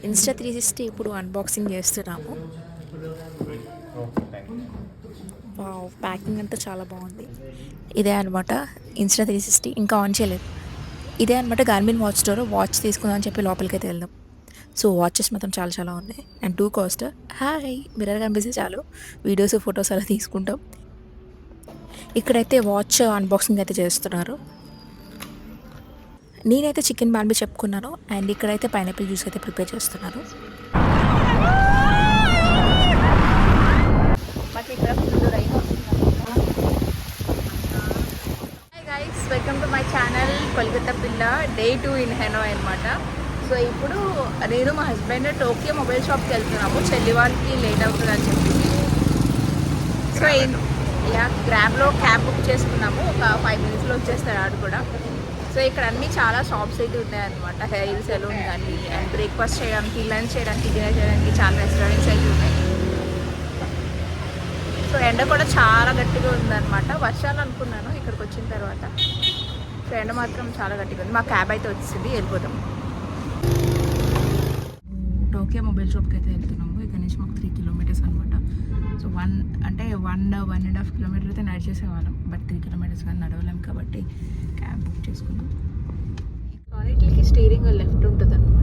Insta 360 ఇప్పుడు unboxing చేస్తున్నాము. Okay. Thank you. Wow! Packing అంతా చాలా బాగుంది. ఇదే అనమాట ఇన్స్టా 360 ఇంకా ఆన్ చేయలేదు. ఇదే అనమాట గార్మిన్ వాచ్ స్టోర్. వాచ్ తీసుకుందాం అని చెప్పి లోపలికైతే వెళ్దాం. సో, వాచెస్ మాత్రం చాలా చాలా ఉన్నాయి. And two cost. Hi! Mirror కనిపిస్తే చాలు వీడియోస్, ఫోటోస్ అలా తీసుకుంటాం. ఇక్కడైతే వాచ్ అన్బాక్సింగ్ అయితే చేస్తున్నారు. నేనైతే చికెన్ బార్బీ చెప్పుకున్నాను. అండ్ ఇక్కడైతే పైనాపిల్ జ్యూస్ అయితే ప్రిపేర్ చేస్తున్నారు. మాకు ఇక్కడ full rain hi guys, welcome to my channel Kolkata పిల్ల డే 2 ఇన్ హెనోయ్ అనమాట. సో ఇప్పుడు నేను మా హస్బెండ్ టోక్యో మొబైల్ షాప్కి వెళ్తున్నాము, చెల్లి వాళ్ళకి లేట్ అవుతుంది అని చెప్పి. సో ఇలా గ్రాబ్లో క్యాబ్ బుక్ చేసుకున్నాము. ఒక 5 minutesలో వచ్చేస్తాడు ఆడు కూడా. సో ఇక్కడ అన్నీ చాలా షాప్స్ అయితే ఉన్నాయన్నమాట. హెయిర్ సెలూన్ కానీ అండ్ బ్రేక్ఫాస్ట్ చేయడానికి, లంచ్ చేయడానికి, డిన్నర్ చేయడానికి చాలా రెస్టారెంట్స్ అయితే ఉన్నాయి. సో ఎండ కూడా చాలా గట్టిగా ఉందన్నమాట. వర్షాలు అనుకున్నాను ఇక్కడికి వచ్చిన తర్వాత. సో ఎండ మాత్రం చాలా గట్టిగా ఉంది. మా క్యాబ్ అయితే వచ్చింది, వెళ్ళిపోతాం. టోక్యో మొబైల్ షాప్కి అయితే వెళ్తున్నాము. ఇక్కడ నుంచి మాకు 3 kilometers అనమాట. సో 1.5 kilometers అయితే నడిచేసేవాళ్ళం. బట్ 3 kilometers కానీ నడవలేం కాబట్టి క్యాబ్ బుక్ చేసుకున్నాం. టాయిలెట్లకి స్టీరింగ్ లెఫ్ట్ ఉంటుంది అనమాట.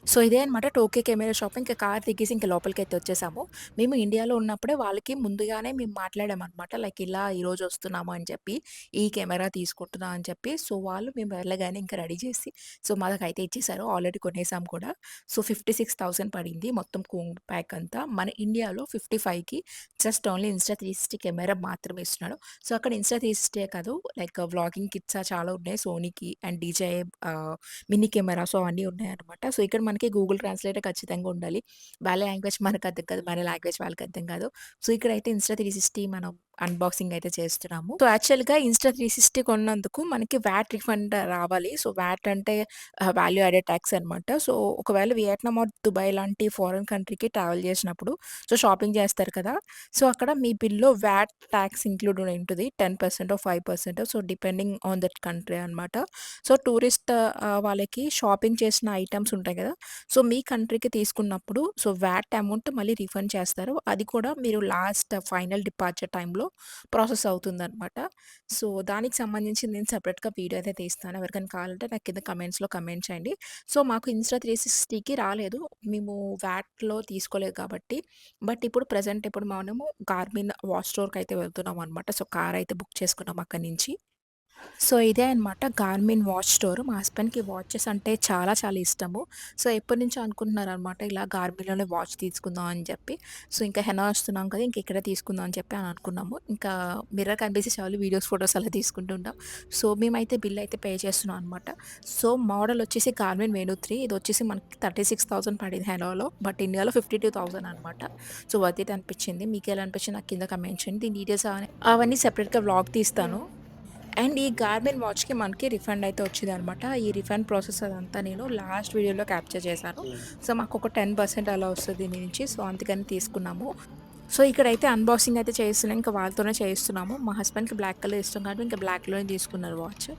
సో ఇదే అనమాట టోక్యో కెమెరా షాప్. ఇంకా కార్ దిగేసి ఇంకా లోపలికి అయితే వచ్చేసాము. మేము ఇండియాలో ఉన్నప్పుడే వాళ్ళకి ముందుగానే మేము మాట్లాడామన్నమాట. లైక్ ఇలా ఈరోజు వస్తున్నాము అని చెప్పి, ఈ కెమెరా తీసుకుంటున్నాం అని చెప్పి. సో వాళ్ళు మేము వెళ్ళగానే ఇంకా రెడీ చేసి సో మాకైతే ఇచ్చేసారు. ఆల్రెడీ కొనేసాం కూడా. సో 56,000 పడింది మొత్తం కోంగ్ ప్యాక్ అంతా. మన ఇండియాలో 55కి జస్ట్ ఓన్లీ ఇన్స్టా 360 కెమెరా మాత్రమే ఇస్తున్నాడు. సో అక్కడ ఇన్స్టా 360 కాదు, లైక్ వ్లాగింగ్ కిట్స్ చాలా ఉన్నాయి సోనీకి and DJ mini camera so అవన్నీ ఉన్నాయన్నమాట. సో ఇక్కడ మనకి గూగుల్ ట్రాన్స్లేటర్ ఖచ్చితంగా ఉండాలి. వాళ్ళ లాంగ్వేజ్ మనకు అర్థం కాదు, మన లాంగ్వేజ్ వాళ్ళకి అర్థం కాదు. సో ఇక్కడైతే ఇన్స్టా 360 మనం అన్బాక్సింగ్ అయితే చేస్తున్నాము. సో యాక్చువల్‌గా ఇన్స్టా 360 కొన్నందుకు మనకి వ్యాట్ రిఫండ్ రావాలి. సో వ్యాట్ అంటే వాల్యూ యాడెడ్ ట్యాక్స్ అనమాట. సో ఒకవేళ వియత్నాం ఆర్ దుబాయ్ లాంటి ఫారిన్ కంట్రీకి ట్రావెల్ చేసినప్పుడు సో షాపింగ్ చేస్తారు కదా! సో అక్కడ మీ బిల్‌లో వ్యాట్ ట్యాక్స్ ఇంక్లూడ్ ఉంటది. 10% 5% so depending on that country అనమాట. సో టూరిస్ట్ వాళ్ళకి షాపింగ్ చేసిన ఐటెమ్స్ ఉంటాయి కదా! సో మీ కంట్రీకి తీసుకున్నప్పుడు సో వ్యాట్ అమౌంట్ మళ్ళీ రిఫండ్ చేస్తారు. అది కూడా మీరు లాస్ట్ ఫైనల్ డిపార్చర్ టైంలో ప్రాసెస్ అవుతుందనమాట. సో దానికి సంబంధించి నేను సెపరేట్‌గా వీడియో అయితే తీస్తాను. ఎవరికైనా కావాలంటే నాకు కింద కమెంట్స్‌లో కమెంట్ చేయండి. సో మాకు ఇన్స్టా 360కి రాలేదు. మేము వ్యాట్‌లో తీసుకోలేదు కాబట్టి. బట్ ఇప్పుడు ప్రెజెంట్ ఇప్పుడు మనము గార్మిన్ వాచ్ స్టోర్‌కి అయితే వెళ్తున్నాం అనమాట. సో కార్ అయితే బుక్ చేసుకున్నాం అక్కడి నుంచి. సో ఇదే అనమాట గార్మిన్ వాచ్ స్టోర్. మా హస్బెండ్‌కి వాచెస్ అంటే చాలా చాలా ఇష్టము. సో ఎప్పటినుంచో అనుకుంటున్నారనమాట ఇలా గార్మిన్‌లోనే వాచ్ తీసుకుందాం అని చెప్పి. సో ఇంకా హెనా వస్తున్నాం కదా! ఇంక ఇక్కడే తీసుకుందాం అని చెప్పి అని అనుకున్నాము. ఇంకా మిర్రర్ కనిపిస్తే చాలు వీడియోస్, ఫోటోస్ అలా తీసుకుంటూ ఉంటాం. సో మేమైతే బిల్ అయితే పే చేస్తున్నాం అనమాట. సో మోడల్ వచ్చేసి గార్మిన్ వెనూ 3 ఇది వచ్చేసి మనకి 36,000 పడింది హెనాలో. బట్ ఇండియాలో 52,000 అనమాట. సో వర్త్ ఇట్ అనిపించింది. మీకెలా అనిపించింది నాకు కింద కమెంట్ చేయండి. దీని డీటెయిల్స్ అవన్నీ సెపరేట్‌గా వ్లాగ్ తీస్తాను. అండ్ ఈ గార్మిన్ వాచ్‌కి మనకి రిఫండ్ అయితే వచ్చిందనమాట. ఈ రిఫండ్ ప్రాసెస్ అదంతా నేను లాస్ట్ వీడియోలో క్యాప్చర్ చేశాను. సో మాకొక 10% అలా వస్తది దీని నుంచి. సో అందుకని తీసుకున్నాము. సో ఇక్కడైతే అన్బాక్సింగ్ అయితే చేస్తున్నాం. ఇంకా వాళ్ళతోనే చేయిస్తున్నాము. మా హస్బెండ్‌కి బ్లాక్ కలర్ ఇష్టం కాబట్టి ఇంకా బ్లాక్‌లోనే తీసుకున్నారు వాచ్.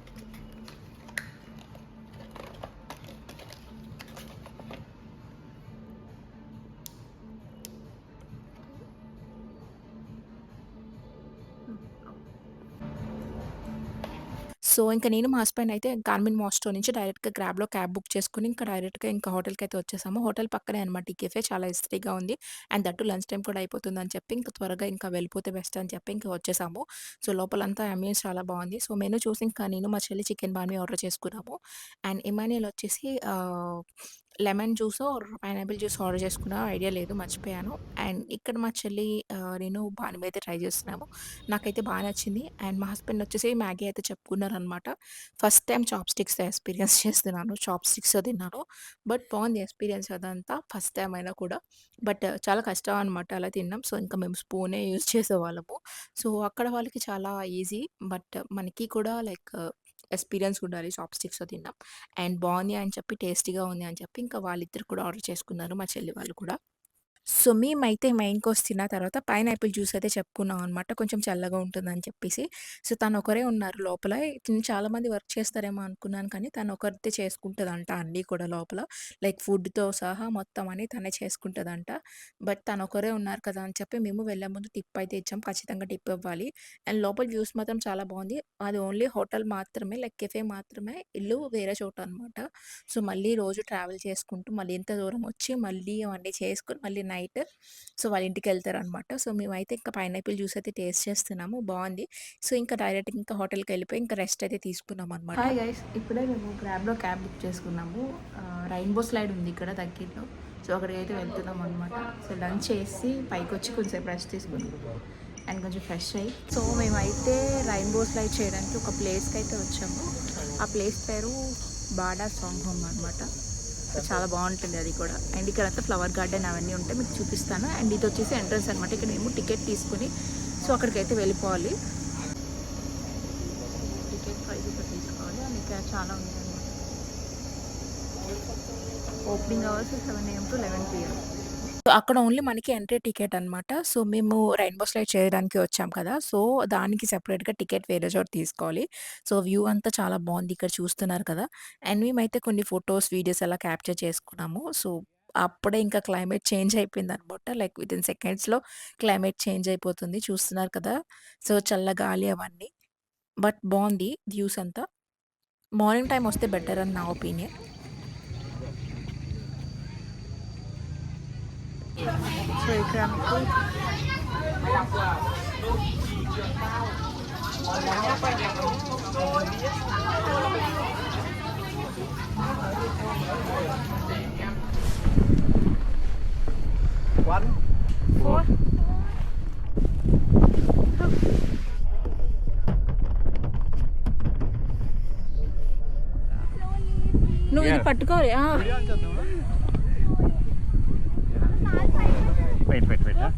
సో, ఇంక నేను మా హస్బెండ్ అయితే గార్మిన్ వాచ్ స్టోర్ నుంచి డైరెక్ట్‌గా గ్రాబ్‌లో క్యాబ్ బుక్ చేసుకొని, ఇంకా డైరెక్ట్‌గా ఇంకా హోటల్‌కైతే వచ్చేసాము. హోటల్ పక్కనే అనమాట ఈ కేఫే. చాలా ఎస్టీగా ఉంది. And that two lunch time కూడా అయిపోతుందని చెప్పి, ఇంక త్వరగా ఇంకా వెళ్ళిపోతే బెస్ట్ అని చెప్పి ఇంక వచ్చేసాము. సో, లోపలంతా అంబియన్స్ చాలా బాగుంది. సో, మెనూ చూసి ఇంకా నేను మా చెల్లి చికెన్ బార్మీ ఆర్డర్ చేసుకున్నాము. అండ్ ఇమాన్యుయల్ వచ్చేసి లెమన్ జ్యూసో, పైనాపిల్ జ్యూస్ ఆర్డర్ చేసుకున్నా ఐడియా లేదు మర్చిపోయాను. అండ్ ఇక్కడ మా చెల్లి నేను బార్మీ అయితే ట్రై చేస్తున్నాము. నాకైతే బా నచ్చింది. అండ్ మా హస్బెండ్ వచ్చేసి మ్యాగీ అయితే చెప్పుకున్నారనమాట. ఫస్ట్ టైమ్ చాప్ స్టిక్స్‌తో ఎక్స్‌పీరియన్స్ చేస్తున్నాను. చాప్ స్టిక్స్‌తో తిన్నాను. బట్ బావుంది ఎక్స్‌పీరియన్స్ అదంతా ఫస్ట్ టైమ్ అయినా కూడా. బట్ చాలా కష్టం అనమాట అలా తినడం. సో, ఇంకా మేము స్పూనే యూజ్ చేసేవాళ్ళము. సో, అక్కడ వాళ్ళకి చాలా ఈజీ. బట్ మనకి కూడా లైక్ ఎక్స్‌పీరియన్స్ ఉండాలి చాప్ స్టిక్స్‌తో తినడం. అండ్ బావుంది అని చెప్పి టేస్టీగా ఉంది అని చెప్పి ఇంకా వాళ్ళిద్దరు కూడా ఆర్డర్ చేసుకున్నారు మా చెల్లి వాళ్ళు కూడా. సో, మేమైతే మెయిన్ కోర్స్ తిన్న తర్వాత పైనాపిల్ జ్యూస్ అయితే చెప్పుకున్నాం అనమాట. కొంచెం చల్లగా ఉంటుందని చెప్పేసి. సో, తనొకరే ఉన్నారు లోపల. నేను చాలామంది వర్క్ చేస్తారేమో అనుకున్నాను కానీ తనొకరితే చేసుకుంటదంట అన్నీ కూడా లోపల. లైక్ ఫుడ్‌తో సహా మొత్తం అన్నీ తనే చేసుకుంటదంట. బట్ తనొకరే ఉన్నారు కదా అని చెప్పి మేము వెళ్ళే ముందు టిప్ అయితే ఇచ్చాం. ఖచ్చితంగా టిప్ ఇవ్వాలి. అండ్ లోపల వ్యూస్ మాత్రం చాలా బావుంది. అది ఓన్లీ హోటల్ మాత్రమే లైక్ కెఫే మాత్రమే. ఇల్లు వేరే చోట అనమాట. సో, మళ్ళీ రోజు ట్రావెల్ చేసుకుంటూ మళ్ళీ ఇంత దూరం వచ్చి మళ్ళీ అవన్నీ చేసుకొని మళ్ళీ నైట్ సో, వాళ్ళ ఇంటికెళ్తారనమాట. సో, మేమైతే ఇంకా పైనాపిల్ జ్యూస్ అయితే టేస్ట్ చేస్తున్నాము. బావుంది. సో, ఇంకా డైరెక్ట్‌గా ఇంకా హోటల్‌కెళ్ళిపోయి ఇంకా రెస్ట్ అయితే తీసుకున్నామనమాట. Hi guys! ఇప్పుడే మేము గ్రాబ్‌లో క్యాబ్ బుక్ చేసుకున్నాము. రెయిన్బో స్లైడ్ ఉంది ఇక్కడ దగ్గరలో. సో, అక్కడికైతే వెళ్తున్నాం అనమాట. సో, లంచ్ చేసి పైకొచ్చి కొంచెంసేపు రెస్ట్ తీసుకున్నాం. అండ్ కొంచెం ఫ్రెష్ అయ్యి సో, మేమైతే రెయిన్బో స్లైడ్ చేయడానికి ఒక ప్లేస్‌కి అయితే వచ్చాము. ఆ ప్లేస్ పేరు బాడా సాంగ్ హోమ్ అనమాట. సో, చాలా బావుంటుంది అది కూడా. అండ్ ఇక్కడంతా ఫ్లవర్ గార్డెన్ అవన్నీ ఉంటాయి. మీకు చూపిస్తాను. అండ్ ఇది వచ్చేసి ఎంట్రన్స్ అనమాట. ఇక్కడ మేము టికెట్ తీసుకొని సో, అక్కడికైతే వెళ్ళిపోవాలి. టికెట్ ప్రైస్ ఇక్కడ తీసుకోవాలి. అండ్ ఇక్కడ చాలా ఉన్నాయన్నమాట. Opening hours 7 AM to 11 PM. So, అక్కడ ఓన్లీ మనకి ఎంట్రీ టికెట్ అనమాట. సో, మేము రెయిన్బో స్లైడ్ చేయడానికి వచ్చాం కదా! సో, దానికి సెపరేట్‌గా టికెట్ వేరే చోట తీసుకోవాలి. సో, వ్యూ అంతా చాలా బావుంది. ఇక్కడ చూస్తున్నారు కదా! అండ్ మేమైతే కొన్ని ఫోటోస్, వీడియోస్ అలా క్యాప్చర్ చేసుకున్నాము. సో, అప్పుడే ఇంకా క్లైమేట్ చేంజ్ అయిపోయిందనమాట. లైక్ వితిన్ సెకండ్స్‌లో క్లైమేట్ చేంజ్ అయిపోతుంది. చూస్తున్నారు కదా! సో, చల్ల గాలి అవన్నీ. బట్ బావుంది వ్యూస్ అంతా. మార్నింగ్ టైమ్ వస్తే బెటర్ అని నా ఒపీనియన్. సో, ఇక్కడ మీకు One, 4 నువ్వు ఇది పట్టుకోవాలి. wait. Huh?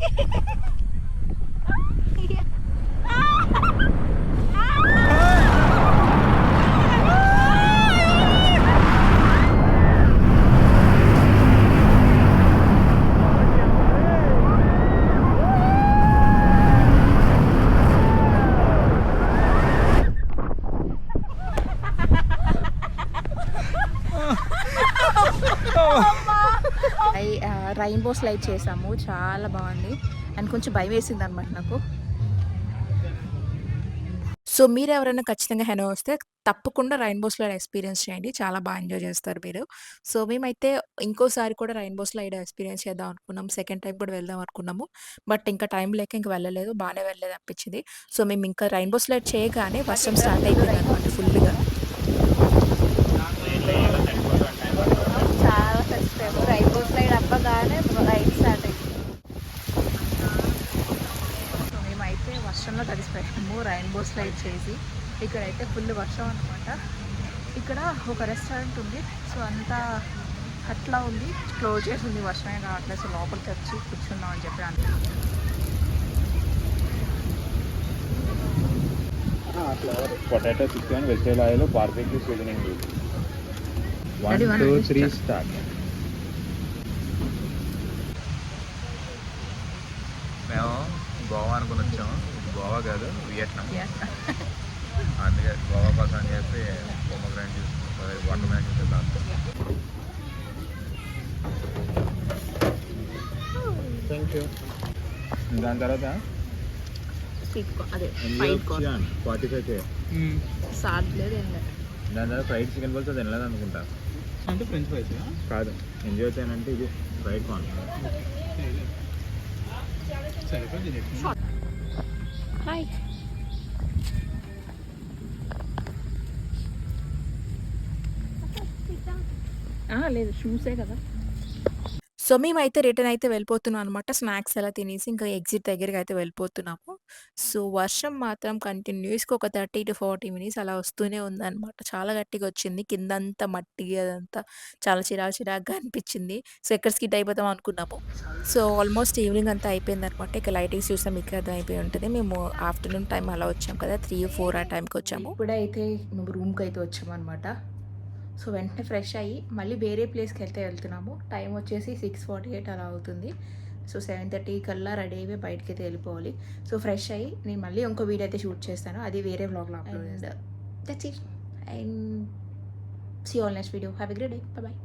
రెయిన్బో స్లైడ్ చేసాము. చాలా బాగుంది. అండ్ కొంచెం భయం వేసింది అనమాట నాకు. సో, మీరెవరైనా ఖచ్చితంగా హెనో వస్తే తప్పకుండా రెయిన్బో స్లైడ్ ఎక్స్‌పీరియన్స్ చేయండి. చాలా ఎంజాయ్ చేస్తారు మీరు. సో, మేమైతే ఇంకోసారి కూడా రెయిన్బో స్లైడ్ ఎక్స్‌పీరియన్స్ చేద్దాం అనుకున్నాం. సెకండ్ టైమ్ కూడా వెళ్దాం అనుకున్నాము. బట్ ఇంకా టైం లేక ఇంక వెళ్ళలేదు. బానే వెళ్ళేదనిపించింది. సో, మేము ఇంకా రెయిన్బో స్లైడ్ చేయగానే వర్షం స్టార్ట్ అయిపోయిందనమాట ఫుల్‌గా. చాలా ఫస్ట్ టైం రెయిన్బో స్లైడ్ అవ్వగానే రైడ్ స్టార్ట్ అయింది. సో, మేమైతే వర్షంలో తడిసిపోయాము రెయిన్బో స్లైడ్ చేసి. ఇక్కడైతే ఫుల్ వర్షం అనమాట. ఇక్కడ ఒక రెస్టారెంట్ ఉంది. సో, అంతా అట్లా ఉంది. క్లోజ్ చేసి ఉంది. వర్షమే రావట్లేదు. సో, లోపలికి వచ్చి కూర్చుందాం అని చెప్పి అనుకున్నాం. Potato chicken, vegetable oil, barbecue seasoning. 1, 2, 3, start. మేము గోవా అనుకుని వచ్చాము. గోవా కాదు, వియట్నాం. అందుకే గోవా కోసం అని చెప్పి pomegranate juice, water man juice thank you. దాని తర్వాత అదే ఫ్రైడ్ కార్న్ 45 సాడ్ లేదు ఏం లేదు. దాని తర్వాత ఫ్రైడ్ చికెన్ బల్స్ అది తినలేదు అనుకుంటా. అంటే ఫ్రెంచ్ ఫ్రైస్ కాదు, ఎంజాయ్ చేయనంటే ఇది ఫ్రైడ్ కార్న్. సరిపోయింది. హాయ్. లేదు షూసే కదా. సో, మేమైతే రిటర్న్ అయితే వెళ్ళిపోతున్నాం అనమాట. స్నాక్స్ అలా తినేసి ఇంకా ఎగ్జిట్ దగ్గరికి అయితే వెళ్ళిపోతున్నాము. సో, వర్షం మాత్రం కంటిన్యూస్‌గా ఒక 30-40 మినిట్స్ అలా వస్తూనే ఉందనమాట. చాలా గట్టిగా వచ్చింది. కిందంతా మట్టి అదంతా చాలా చిరాకుగా అనిపించింది. సో, ఎక్కడ స్కిడ్ అయిపోతాం అనుకున్నాము. సో, ఆల్మోస్ట్ ఈవినింగ్ అంతా అయిపోయిందనమాట. ఇక లైటింగ్స్ చూస్తే మీకు అర్థమైపోయి ఉంటుంది. మేము ఆఫ్టర్‌నూన్ టైం అలా వచ్చాం కదా! 3, 4 ఆ టైంకి వచ్చాము. ఇప్పుడైతే మేము రూమ్‌కి అయితే వచ్చామనమాట. సో, వెంటనే ఫ్రెష్ అయ్యి మళ్ళీ వేరే ప్లేస్‌కి అయితే వెళ్తున్నాము. టైం వచ్చేసి 6:48 అలా అవుతుంది. సో 7:30 కల్లా రెడీ అయిపోయి బయటకి అయితే వెళ్ళిపోవాలి. సో ఫ్రెష్ అయ్యి నేను మళ్ళీ ఇంకో వీడియో అయితే షూట్ చేస్తాను, అది వేరే వ్లాగ్లో అప్లోడ్ చేస్తాను. That's it and see all next video. Have a great day. Bye.